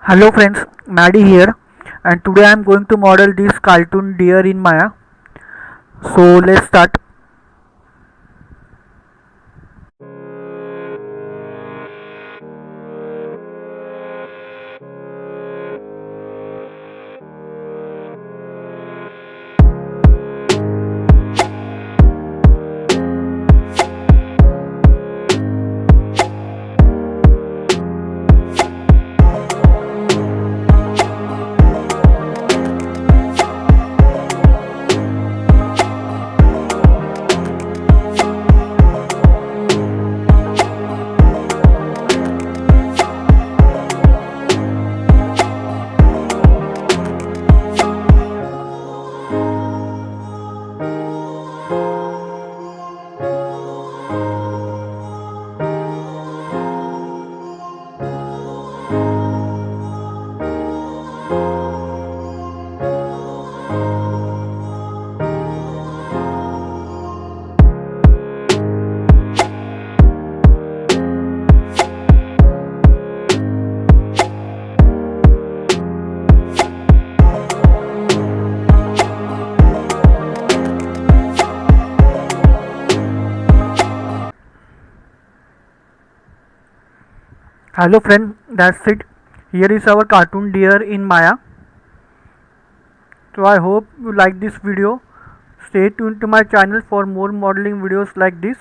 Hello friends, Maddie here, and today I am going to model this cartoon deer in Maya. So let's start. Hello friend, that's it. Here is our cartoon deer in Maya. So I hope you like this video. Stay tuned to my channel for more modeling videos like this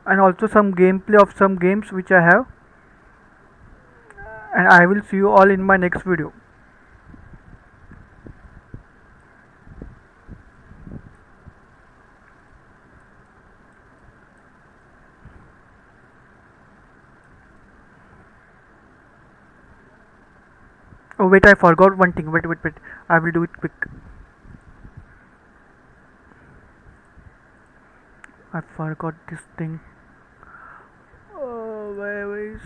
and also some gameplay of some games which I have, and I will see you all in my next video. Oh wait, I forgot one thing. Wait. I will do it quick. I forgot this thing. Oh, where is?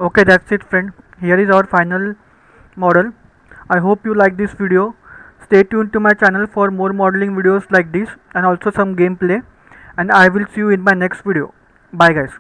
Okay, that's it friend. Here is our final model. I hope you like this video. Stay tuned to my channel for more modeling videos like this and also some gameplay, and I will see you in my next video. Bye guys.